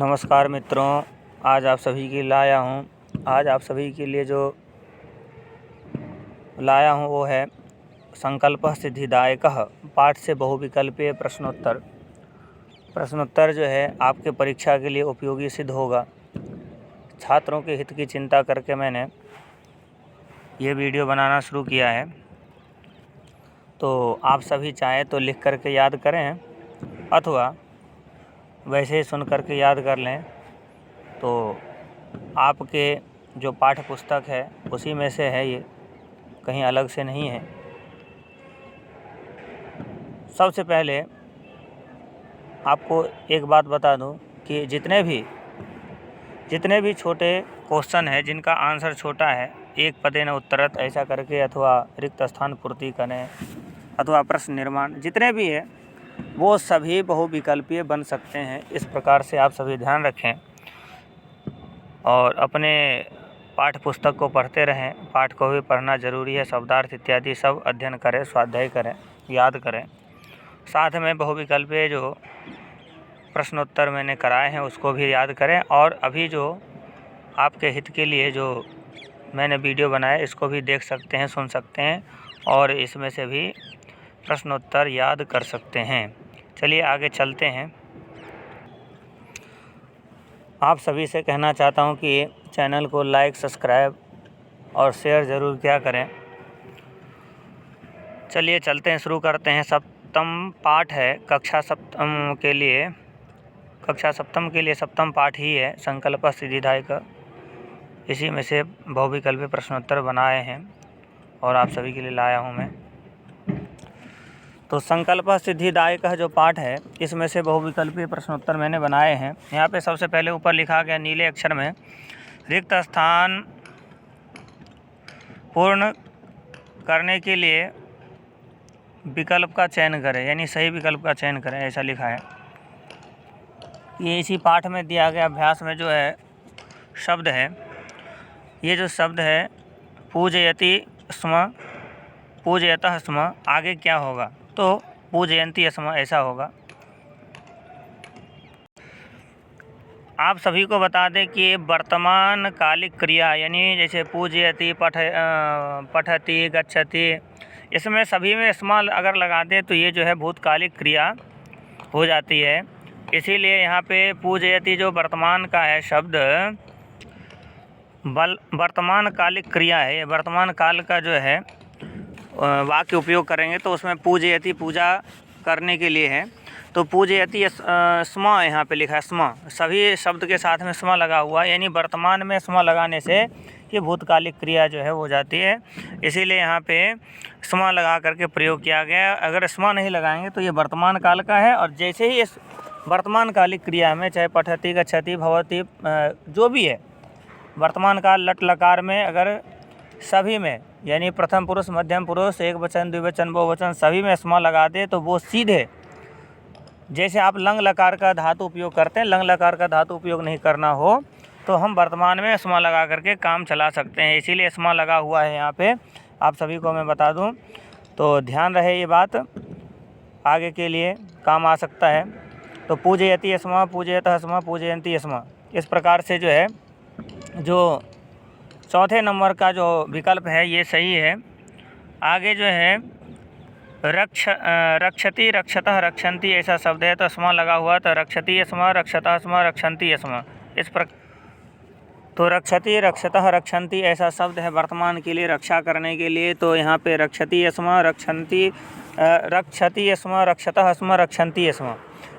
नमस्कार मित्रों, आज आप सभी के लाया हूँ। आज आप सभी के लिए जो लाया हूँ वो है संकल्पः सिद्धिदायकः पाठ से बहुविकल्पीय प्रश्नोत्तर। प्रश्नोत्तर जो है आपके परीक्षा के लिए उपयोगी सिद्ध होगा। छात्रों के हित की चिंता करके मैंने ये वीडियो बनाना शुरू किया है, तो आप सभी चाहें तो लिख करके याद करें अथवा वैसे ही सुन करके याद कर लें। तो आपके जो पाठ्य पुस्तक है उसी में से है, ये कहीं अलग से नहीं है। सबसे पहले आपको एक बात बता दूं कि जितने भी छोटे क्वेश्चन है जिनका आंसर छोटा है, एक पदेन उत्तरत ऐसा करके अथवा रिक्त स्थान पूर्ति करें अथवा प्रश्न निर्माण, जितने भी है वो सभी बहुविकल्पीय बन सकते हैं। इस प्रकार से आप सभी ध्यान रखें और अपने पाठ्य पुस्तक को पढ़ते रहें। पाठ को भी पढ़ना ज़रूरी है। शब्दार्थ इत्यादि सब अध्ययन करें, स्वाध्याय करें, याद करें। साथ में बहुविकल्पीय जो प्रश्नोत्तर मैंने कराए हैं उसको भी याद करें। और अभी जो आपके हित के लिए जो मैंने वीडियो बनाया इसको भी देख सकते हैं, सुन सकते हैं और इसमें से भी प्रश्नोत्तर याद कर सकते हैं। चलिए आगे चलते हैं। आप सभी से कहना चाहता हूं कि चैनल को लाइक, सब्सक्राइब और शेयर ज़रूर किया करें। चलिए चलते हैं, शुरू करते हैं। सप्तम पाठ है कक्षा सप्तम के लिए सप्तम पाठ ही है संकल्पः सिद्धिदायकः। इसी में से बहुविकल्पीय प्रश्नोत्तर बनाए हैं और आप सभी के लिए लाया हूं मैं। तो संकल्पः सिद्धिदायकः जो पाठ है इसमें से बहुविकल्पीय प्रश्नोत्तर मैंने बनाए हैं। यहाँ पे सबसे पहले ऊपर लिखा गया नीले अक्षर में, रिक्त स्थान पूर्ण करने के लिए विकल्प का चयन करें, यानी सही विकल्प का चयन करें, ऐसा लिखा है। ये इसी पाठ में दिया गया अभ्यास में जो है शब्द है, ये जो शब्द है पूजयति स्म, पूजयतः स्म, आगे क्या होगा? तो पूजयन्ति स्म ऐसा होगा। आप सभी को बता दें कि वर्तमान कालिक क्रिया यानी जैसे पूजयति, पठति, गच्छति, इसमें सभी में स्म अगर लगा दें तो ये जो है भूतकालिक क्रिया हो जाती है। इसीलिए यहाँ पे पूजयति जो वर्तमान का है शब्द, वर्तमान कालिक क्रिया है, ये वर्तमान काल का जो है वाक्य उपयोग करेंगे तो उसमें पूजयति पूजा करने के लिए है। तो पूजयति स्म यहाँ पे लिखा है, स्म, सभी शब्द के साथ में स्म लगा हुआ, यानी वर्तमान में स्म लगाने से ये भूतकालिक क्रिया जो है हो जाती है। इसीलिए यहाँ पे स्म लगा करके प्रयोग किया गया। अगर स्म नहीं लगाएंगे तो ये वर्तमान काल का है। और जैसे ही इस वर्तमान कालिक क्रिया में चाहे पठति, गच्छति, भवति जो भी है वर्तमान काल लट लकार में अगर सभी में यानी प्रथम पुरुष, मध्यम पुरुष, एक वचन, द्विवचन, बहुवचन सभी में स्म लगा दे तो वो सीधे, जैसे आप लंग लकार का धातु उपयोग करते हैं, लंग लकार का धातु उपयोग नहीं करना हो तो हम वर्तमान में स्म लगा करके काम चला सकते हैं। इसीलिए स्म लगा हुआ है यहाँ पे, आप सभी को मैं बता दूँ, तो ध्यान रहे, ये बात आगे के लिए काम आ सकता है। तो पूजयति स्म, पूजयतः स्म, पूजयन्ति स्म, इस प्रकार से जो है जो चौथे नंबर का जो विकल्प है ये सही है। आगे जो है रक्षति, रक्षतः, रक्षन्ति ऐसा शब्द है तो स्म लगा हुआ, तो रक्षति स्म, रक्षतः स्म, रक्षन्ति स्म, इस प्रकार। तो रक्षति, रक्षतः, रक्षन्ति ऐसा शब्द है वर्तमान के लिए, रक्षा करने के लिए। तो यहाँ पे रक्षति स्म, रक्षन्ति, रक्षति स्म, रक्षतः स्म, रक्षन्ति स्म,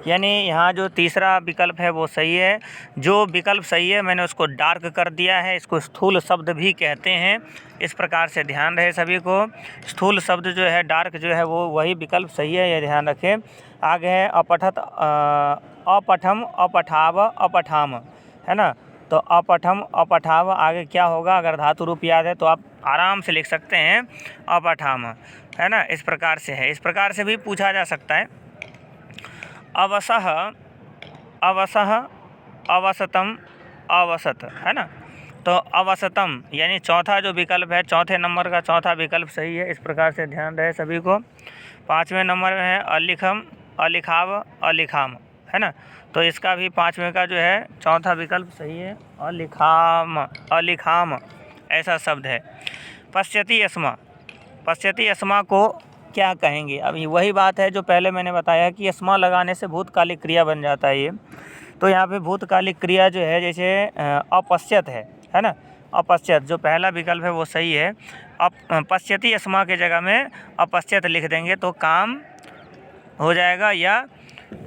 यानी यहाँ जो तीसरा विकल्प है वो सही है। जो विकल्प सही है मैंने उसको डार्क कर दिया है, इसको स्थूल शब्द भी कहते हैं। इस प्रकार से ध्यान रहे सभी को, स्थूल शब्द जो है डार्क जो है वो वही विकल्प सही है, ये ध्यान रखें। आगे है अपठत, अपठम, अपठाव, अपठाम, है ना। तो अपठम, अपठाव आगे क्या होगा? अगर धातु रूप याद है तो आप आराम से लिख सकते हैं अपठाम, है ना। इस प्रकार से है, इस प्रकार से भी पूछा जा सकता है। अवसः, अवसः, अवसतम, अवसत, है ना। तो अवसतम यानी चौथा जो विकल्प है, चौथे नंबर का चौथा विकल्प सही है। इस प्रकार से ध्यान रहे सभी को। पाँचवें नंबर में है अलिखम, अलिखाव, अलिखाम, है ना। तो इसका भी पाँचवें का जो है चौथा विकल्प सही है, अलिखाम, अलिखाम ऐसा शब्द है। पश्यति अस्मा, पश्यति अस्मा को क्या कहेंगे? अभी वही बात है जो पहले मैंने बताया कि अस्मा लगाने से भूतकालिक क्रिया बन जाता है ये। तो यहाँ पे भूतकालिक क्रिया जो है जैसे अपश्यत है ना, अपश्यत जो पहला विकल्प है वो सही है। पश्यति अस्मा के जगह में अपश्यत लिख देंगे तो काम हो जाएगा, या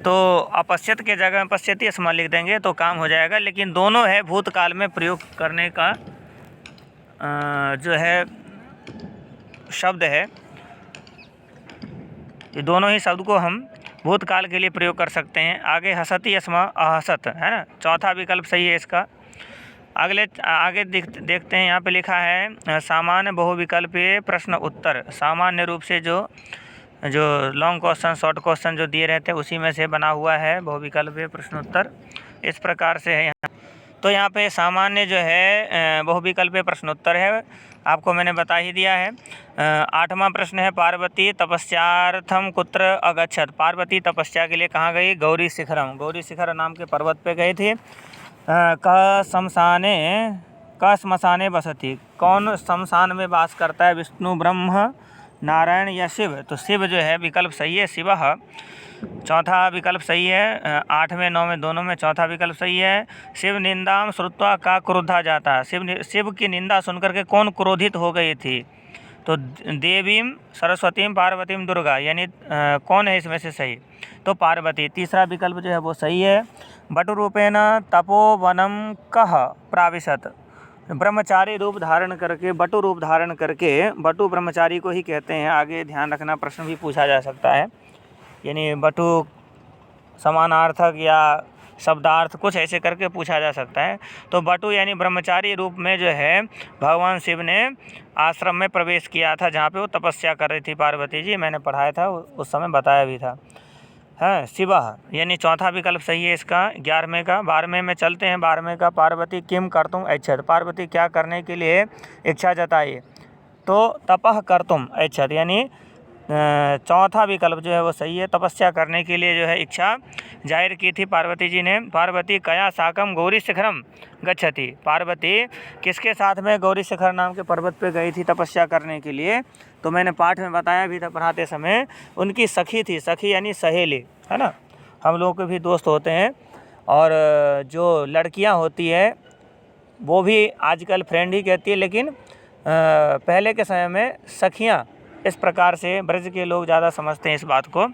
तो अपश्यत के जगह में पश्यति अस्मा लिख देंगे तो काम हो जाएगा। लेकिन दोनों है भूतकाल में प्रयोग करने का जो है शब्द है, ये दोनों ही शब्द को हम भूतकाल के लिए प्रयोग कर सकते हैं। आगे हसति अस्मा अहसत है ना, चौथा विकल्प सही है इसका। आगे देखते हैं, यहाँ पे लिखा है सामान्य बहुविकल्पीय प्रश्न उत्तर। सामान्य रूप से जो लॉन्ग क्वेश्चन शॉर्ट क्वेश्चन जो दिए रहते हैं उसी में से बना हुआ है बहुविकल्पीय प्रश्न उत्तर, इस प्रकार से है यहाँ। तो यहाँ पे सामान्य जो है बहुविकल्पीय प्रश्नोत्तर है, आपको मैंने बता ही दिया है। आठवां प्रश्न है पार्वती तपस्यार्थम कुत्र अगच्छत। पार्वती तपस्या के लिए कहाँ गई? गौरी शिखरम, गौरी शिखर नाम के पर्वत पे गए थे। क श्मशाने बसती, कौन शमशान में वास करता है? विष्णु ब्रह्म नारायण या शिव? तो शिव जो है विकल्प सही है, शिवः चौथा विकल्प सही है। 8वें 9वें दोनों में चौथा विकल्प सही है। शिव निंदाम श्रुत्वा का क्रोधा जाता, शिव की निंदा सुनकर के कौन क्रोधित हो गई थी? तो देवीम सरस्वतीम पार्वतीम दुर्गा, यानी कौन है इसमें से सही? तो पार्वती, तीसरा विकल्प जो है वो सही है। बटुरूपेण तपोवनम कह प्राविशत, ब्रह्मचारी रूप धारण करके, बटु रूप धारण करके, बटु ब्रह्मचारी को ही कहते हैं। आगे ध्यान रखना, प्रश्न भी पूछा जा सकता है, यानी बटु समानार्थक या शब्दार्थ कुछ ऐसे करके पूछा जा सकता है। तो बटु यानी ब्रह्मचारी रूप में जो है भगवान शिव ने आश्रम में प्रवेश किया था जहाँ पे वो तपस्या कर रही थी पार्वती जी, मैंने पढ़ाया था उस समय, बताया भी था। है शिवः, यानी चौथा विकल्प सही है इसका। 11वें का, 12वें में चलते हैं। 12वें का पार्वती किम कर्तुम ऐच्छत, पार्वती क्या करने के लिए इच्छा जताई? तो तपः कर्तुम ऐच्छत, यानी चौथा विकल्प जो है वो सही है। तपस्या करने के लिए जो है इच्छा जाहिर की थी पार्वती जी ने। पार्वती कया साकम गौरी शिखरम गच्छति, पार्वती किसके साथ में गौरी शिखर नाम के पर्वत पे गई थी तपस्या करने के लिए? तो मैंने पाठ में बताया भी था पढ़ाते समय, उनकी सखी थी, सखी यानी सहेली, है ना। हम लोगों के भी दोस्त होते हैं, और जो लड़कियां होती है वो भी आजकल फ्रेंड ही कहती है, लेकिन पहले के समय में सखियां इस प्रकार से ब्रज के लोग ज़्यादा समझते हैं इस बात को,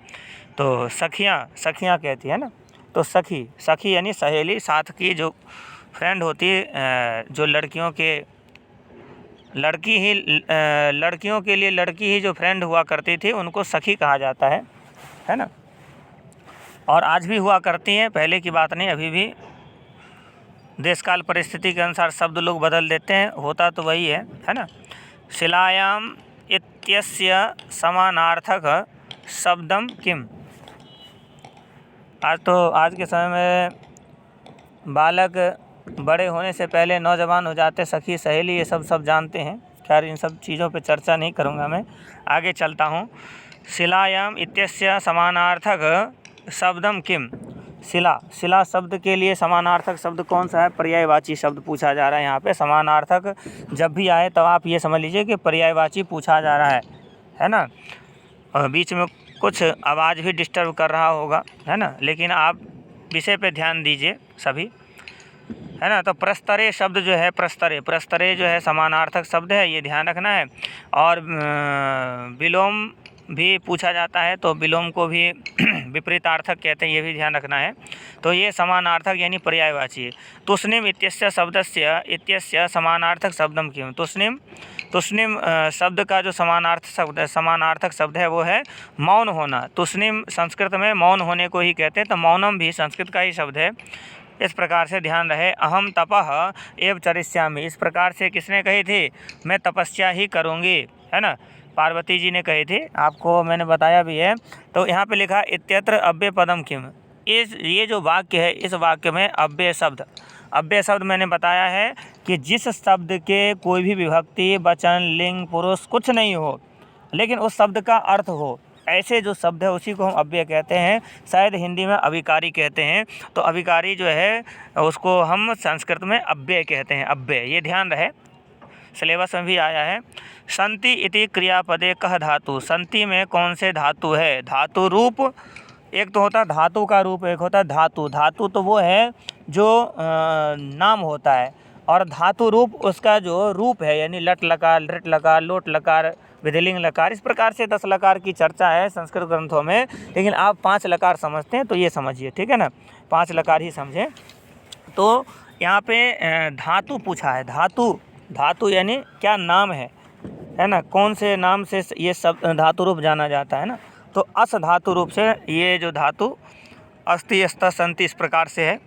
तो सखियां कहती है ना। तो सखी यानी सहेली, साथ की जो फ्रेंड होती है, जो लड़कियों के लिए लड़की ही जो फ्रेंड हुआ करती थी उनको सखी कहा जाता है ना। और आज भी हुआ करती हैं, पहले की बात नहीं, अभी भी देश काल परिस्थिति के अनुसार शब्द लोग बदल देते हैं, होता तो वही है ना। शिलायाम इत्यस्य समानार्थक शब्दम किम। आज के समय में बालक बड़े होने से पहले नौजवान हो जाते, सखी सहेली ये सब जानते हैं। खैर इन सब चीज़ों पे चर्चा नहीं करूँगा मैं, आगे चलता हूँ। शिलायाम इत्यस्य समानार्थक शब्दम किम। शिला शब्द के लिए समानार्थक शब्द कौन सा है? पर्यायवाची शब्द पूछा जा रहा है यहाँ पे। समानार्थक जब भी आए तब आप ये समझ लीजिए कि पर्यायवाची पूछा जा रहा है ना। और बीच में कुछ आवाज़ भी डिस्टर्ब कर रहा होगा, है ना, लेकिन आप विषय पे ध्यान दीजिए सभी, है ना। तो प्रस्तरे शब्द जो है, प्रस्तरे जो है समानार्थक शब्द है, ये ध्यान रखना है। और विलोम भी पूछा जाता है, तो विलोम को भी विपरीतार्थक कहते हैं, ये भी ध्यान रखना है। तो ये समानार्थक यानी पर्यायवाची। तुष्णिम इत्यस्य शब्दस्य इत्यस्य समानार्थक शब्दम किम। तुष्णिम शब्द का जो समानार्थक शब्द है वो है मौन होना। तुष्णिम संस्कृत में मौन होने को ही कहते हैं, तो मौनम भी संस्कृत का ही शब्द है। इस प्रकार से ध्यान रहे। अहम तपः एव चरिष्यामि, इस प्रकार से किसने कही थी? मैं तपस्या ही करूँगी, है ना, पार्वती जी ने कही थी, आपको मैंने बताया भी है। तो यहाँ पे लिखा इत्यत्र अव्यय पदम किम। ये जो वाक्य है, इस वाक्य में अव्यय शब्द मैंने बताया है कि जिस शब्द के कोई भी विभक्ति, वचन, लिंग, पुरुष कुछ नहीं हो, लेकिन उस शब्द का अर्थ हो, ऐसे जो शब्द है उसी को हम अव्यय कहते हैं। शायद हिंदी में अभिकारी कहते हैं, तो अभिकारी जो है उसको हम संस्कृत में अव्यय कहते हैं, अव्यय। ये ध्यान रहे, सिलेबस में भी आया है। संति इति क्रियापदे कह धातु, संति में कौन से धातु है? धातु रूप, एक तो होता है धातु का रूप, एक होता है धातु। धातु तो वो है जो नाम होता है, और धातु रूप उसका जो रूप है, यानी लट लकार, लृट लकार, लोट लकार, विधिलिंग लकार, इस प्रकार से 10 लकार की चर्चा है संस्कृत ग्रंथों में, लेकिन आप 5 लकार समझते हैं तो ये समझिए, ठीक है ना, 5 लकार ही समझें। तो यहाँ पे धातु पूछा है, धातु, धातु यानी क्या नाम है ना, कौन से नाम से ये सब धातु रूप जाना जाता है ना, तो अस धातु रूप से ये जो धातु अस्ति, अस्ता, संति, इस प्रकार से है।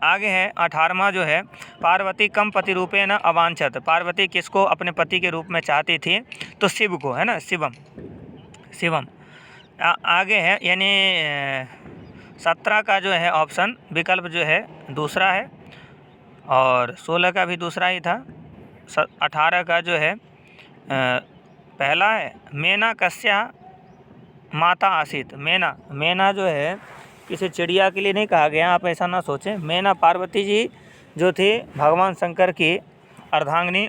आगे है 18वां जो है, पार्वती कम पति रूपे न अवांछत, पार्वती किसको अपने पति के रूप में चाहती थी? तो शिव को, है ना, शिवम, शिवम। आगे है यानी 17 का जो है ऑप्शन विकल्प जो है दूसरा है, और 16 का भी दूसरा ही था। 18 का जो है पहला है। मेना कस्या माता आसीत, मेना, मेना जो है किसी चिड़िया के लिए नहीं कहा गया, आप ऐसा ना सोचें। मेना पार्वती जी जो थी भगवान शंकर की अर्धांगिनी,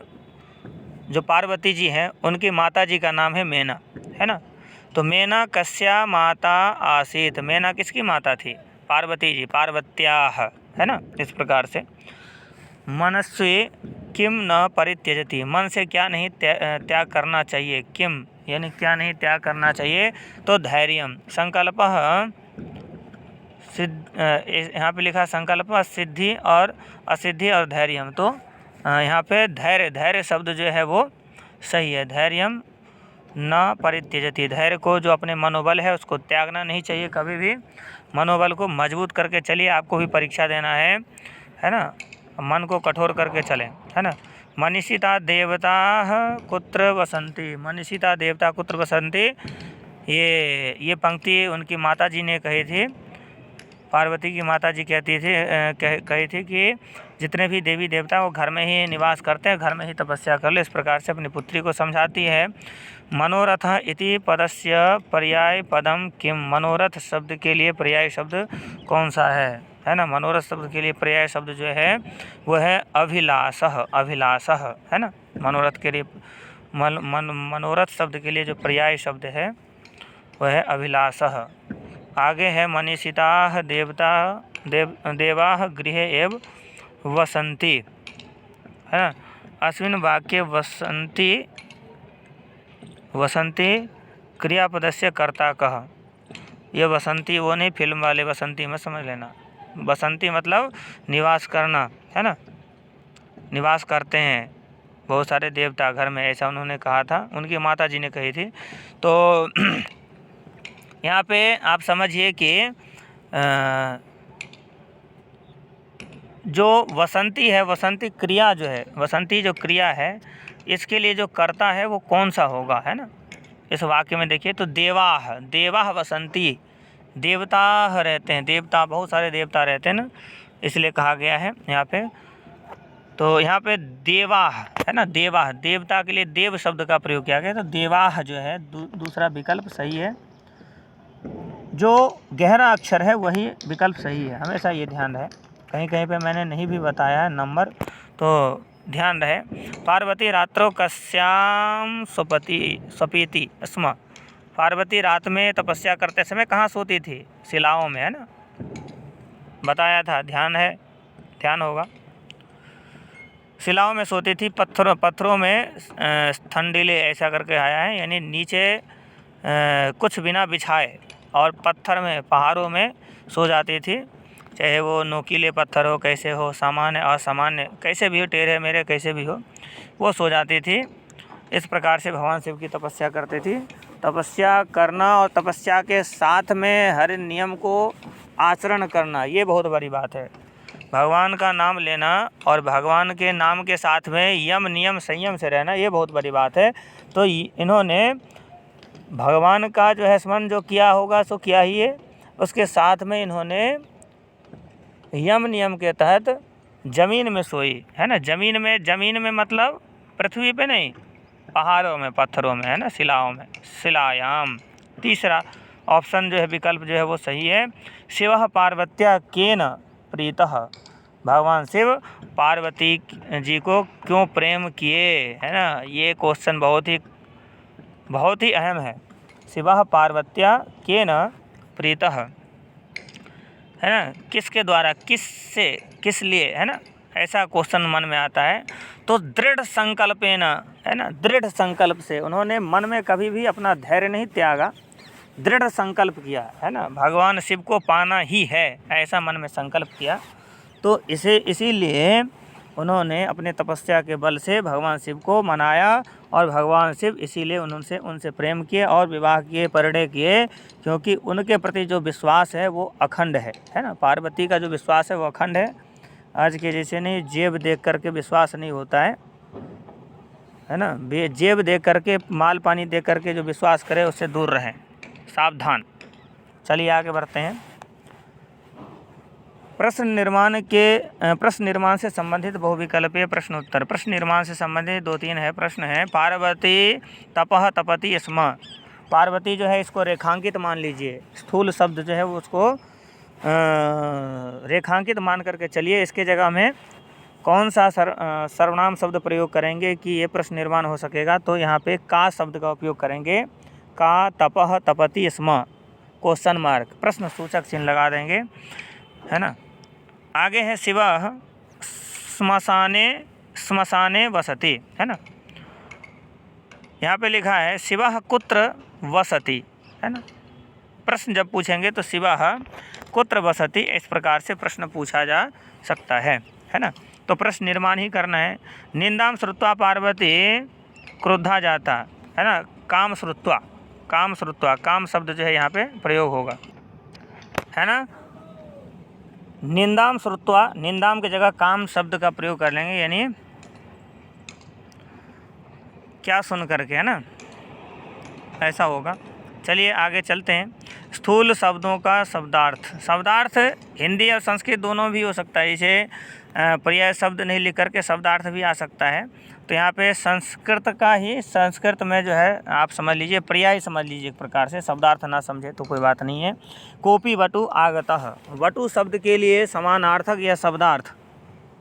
जो पार्वती जी हैं उनकी माता जी का नाम है मेना, है ना। तो मेना कस्या माता आसीत, मेना किसकी माता थी? पार्वती जी, पार्वत्याः, है ना, इस प्रकार से। मनस्वी किम न परित्यजति, मन से क्या नहीं त्याग करना चाहिए? किम यानी क्या नहीं त्याग करना चाहिए? तो धैर्यम, संकल्पः सिद्ध, यहाँ पे लिखा संकल्प सिद्धि और असिद्धि और धैर्यम, तो यहाँ पे धैर्य, धैर्य शब्द जो है वो सही है। धैर्यम न परित्यजति, धैर्य को, जो अपने मनोबल है उसको त्यागना नहीं चाहिए कभी भी, मनोबल को मजबूत करके चलिए। आपको भी परीक्षा देना है ना, मन को कठोर करके चलें, है ना। मनीषिता देवता कुत्र वसंती, मनीषिता देवता कुत्र वसंती, ये पंक्ति उनकी माता जी ने कही थी, पार्वती की माता जी कहती थी, कही थी कि जितने भी देवी देवता वो घर में ही निवास करते हैं, घर में ही तपस्या कर ले, इस प्रकार से अपनी पुत्री को समझाती है। मनोरथ इति पदस्य पर्याय पदम किम, मनोरथ शब्द के लिए पर्याय शब्द कौन सा है ना। मनोरथ शब्द के लिए पर्याय शब्द जो है वो है अभिलाषः, अभिलाषः, है ना। मनोरथ के लिए मनोरथ शब्द के लिए जो पर्याय शब्द है वह है अभिलाषः। आगे है मनीषिताः देवता देवाः गृहे एव वसंती, है ना। अस्मिन् वाक्ये वसंती, वसंती क्रियापदस्य कर्ता कः, ये वसंती वो नहीं, फिल्म वाले वसंती में समझ लेना। बसंती मतलब निवास करना, है ना, निवास करते हैं बहुत सारे देवता घर में, ऐसा उन्होंने कहा था, उनकी माता जी ने कही थी। तो यहाँ पे आप समझिए कि जो वसंती है, वसंती क्रिया जो है, वसंती जो क्रिया है, इसके लिए जो कर्ता है वो कौन सा होगा, है ना। इस वाक्य में देखिए तो देवाः, देवाः वसंती, देवता रहते हैं, देवता, बहुत सारे देवता रहते हैं ना, इसलिए कहा गया है यहाँ पे। तो यहाँ पे देवाः, है ना, देवाः, देवता के लिए देव शब्द का प्रयोग किया गया, तो देवाः जो है दूसरा विकल्प सही है। जो गहरा अक्षर है वही विकल्प सही है, हमेशा ये ध्यान रहे। कहीं कहीं पे मैंने नहीं भी बताया है नंबर, तो ध्यान रहे। पार्वती रात्रो कस्याम स्वपीति स्म, पार्वती रात में तपस्या करते समय कहाँ सोती थी? शिलाओं में, है ना, बताया था, ध्यान है, ध्यान होगा। शिलाओं में सोती थी, पत्थरों में ठंडीले ऐसा करके आया है, यानी नीचे कुछ बिना बिछाए और पत्थर में, पहाड़ों में सो जाती थी, चाहे वो नोकीले पत्थर हो, कैसे हो, सामान्य असामान्य, कैसे भी हो, टेढ़े मेढ़े कैसे भी हो, वो सो जाती थी। इस प्रकार से भगवान शिव की तपस्या करते थी। तपस्या करना और तपस्या के साथ में हर नियम को आचरण करना, ये बहुत बड़ी बात है। भगवान का नाम लेना और भगवान के नाम के साथ में यम नियम संयम से रहना, ये बहुत बड़ी बात है। तो इन्होंने भगवान का जो है स्मरण जो किया होगा सो किया ही है, उसके साथ में इन्होंने यम नियम के तहत ज़मीन में सोई, है ना। ज़मीन में मतलब पृथ्वी पे नहीं, पहाड़ों में, पत्थरों में, है ना, शिलाओं में, शिलायाम। तीसरा ऑप्शन जो है, विकल्प जो है वो सही है। शिवः पार्वत्या केन प्रीतः, भगवान शिव पार्वती जी को क्यों प्रेम किए, है ना। ये क्वेश्चन बहुत ही अहम है। शिवः पार्वत्या केन प्रीतः, है ना, किसके द्वारा, किससे, किस लिए, है ना, ऐसा क्वेश्चन मन में आता है। तो दृढ़ संकल्पेन, है ना, दृढ़ संकल्प से, उन्होंने मन में कभी भी अपना धैर्य नहीं त्यागा, दृढ़ संकल्प किया, है ना, भगवान शिव को पाना ही है, ऐसा मन में संकल्प किया। तो इसीलिए उन्होंने अपने तपस्या के बल से भगवान शिव को मनाया, और भगवान शिव इसीलिए उनसे प्रेम किए और विवाह किए, परिणय किए, क्योंकि उनके प्रति जो विश्वास है वो अखंड है ना। पार्वती का जो विश्वास है वो अखंड है। आज के जैसे नहीं, जेब देख करके विश्वास नहीं होता है ना। जेब देख करके, माल पानी देख करके जो विश्वास करे उससे दूर रहें, सावधान। चलिए आगे बढ़ते हैं। प्रश्न निर्माण से संबंधित बहुविकल्पीय प्रश्नोत्तर। प्रश्न निर्माण से संबंधित 2-3 है प्रश्न है। पार्वती तपः तपति स्म, पार्वती जो है इसको रेखांकित मान लीजिए, स्थूल शब्द जो है वो उसको रेखांकित मान करके चलिए। इसके जगह में कौन सा सर्वनाम शब्द प्रयोग करेंगे कि ये प्रश्न निर्माण हो सकेगा, तो यहाँ पे का शब्द का उपयोग करेंगे। का तपः तपति स्म, क्वेश्चन मार्क, प्रश्न सूचक चिन्ह लगा देंगे, है ना। आगे है शिवः श्मशाने वसति, है ना। यहाँ पे लिखा है शिवः कुत्र वसति, है ना। प्रश्न जब पूछेंगे तो शिवः कुत्र वसति, इस प्रकार से प्रश्न पूछा जा सकता है ना। तो प्रश्न निर्माण ही करना है। निंदाम श्रुत्वा पार्वती क्रुद्धा जाता, है ना। काम श्रुत्वा, काम शब्द जो है यहाँ पे प्रयोग होगा, है ना। निंदाम श्रुत्वा, निंदाम की जगह काम शब्द का प्रयोग कर लेंगे, यानी क्या सुन करके, है ना, ऐसा होगा। चलिए आगे चलते हैं। स्थूल शब्दों का शब्दार्थ हिंदी और संस्कृत दोनों भी हो सकता है। इसे पर्याय शब्द नहीं लिख करके शब्दार्थ भी आ सकता है। तो यहाँ पे संस्कृत में जो है आप समझ लीजिए, पर्याय समझ लीजिए एक प्रकार से, शब्दार्थ ना समझे तो कोई बात नहीं है। कोपी वटु आगतः, वटु शब्द के लिए समानार्थक या शब्दार्थ,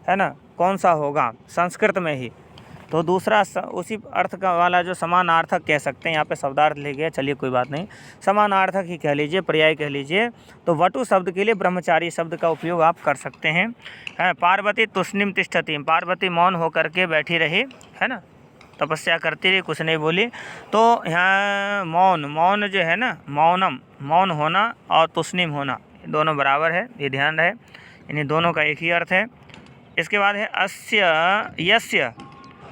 है ना, कौन सा होगा संस्कृत में ही। तो दूसरा उसी अर्थ का वाला जो समानार्थक कह सकते हैं, यहाँ पे शब्दार्थ ले गया, चलिए कोई बात नहीं, समानार्थक ही कह लीजिए, पर्याय कह लीजिए। तो वटु शब्द के लिए ब्रह्मचारी शब्द का उपयोग आप कर सकते हैं। पार्वती तुष्णिम तिष्ठति, पार्वती मौन होकर के बैठी रही, है ना, तपस्या करती रही, कुछ नहीं बोली। तो यहाँ मौन जो है ना, मौन होना और तुष्णिम होना दोनों बराबर है, ये ध्यान रहे, यानी दोनों का एक ही अर्थ है। इसके बाद है यस्य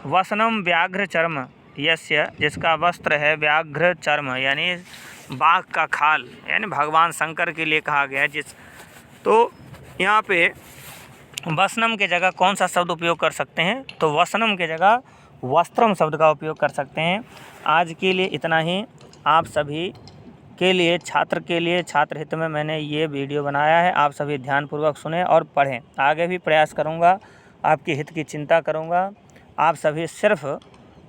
वसनम व्याघ्र चर्म, यस्य जिसका वस्त्र है व्याघ्र चर्म, यानी बाघ का खाल, यानी भगवान शंकर के लिए कहा गया है जिस। तो यहाँ पे वसनम के जगह कौन सा शब्द उपयोग कर सकते हैं, तो वसनम के जगह वस्त्रम शब्द का उपयोग कर सकते हैं। आज के लिए इतना ही। आप सभी के लिए, छात्र हित में मैंने ये वीडियो बनाया है, आप सभी ध्यानपूर्वक सुने और पढ़ें। आगे भी प्रयास करूँगा, आपके हित की चिंता करूँगा। आप सभी सिर्फ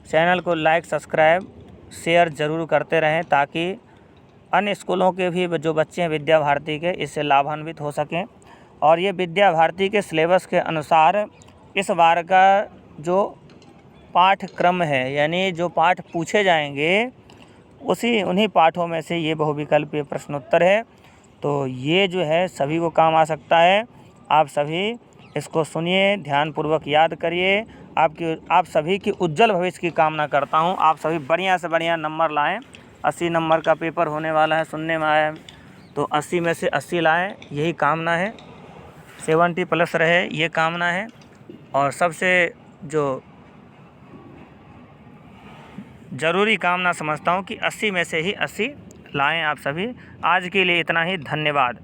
चैनल को लाइक, सब्सक्राइब, शेयर ज़रूर करते रहें, ताकि अन्य स्कूलों के भी जो बच्चे हैं विद्या भारती के, इससे लाभान्वित हो सकें। और ये विद्या भारती के सिलेबस के अनुसार इस बार का जो पाठ्यक्रम है, यानी जो पाठ पूछे जाएंगे उन्हीं पाठों में से ये बहुविकल्पीय प्रश्नोत्तर है। तो ये जो है सभी को काम आ सकता है। आप सभी इसको सुनिए, ध्यानपूर्वक याद करिए। आप सभी की उज्जवल भविष्य की कामना करता हूँ। आप सभी बढ़िया से बढ़िया नंबर लाएं। 80 नंबर का पेपर होने वाला है, सुनने में आया, तो 80 में से 80 लाएं, यही कामना है। 70+ रहे, ये कामना है। और सबसे जो ज़रूरी कामना समझता हूँ कि 80 में से ही 80 लाएं आप सभी। आज के लिए इतना ही, धन्यवाद।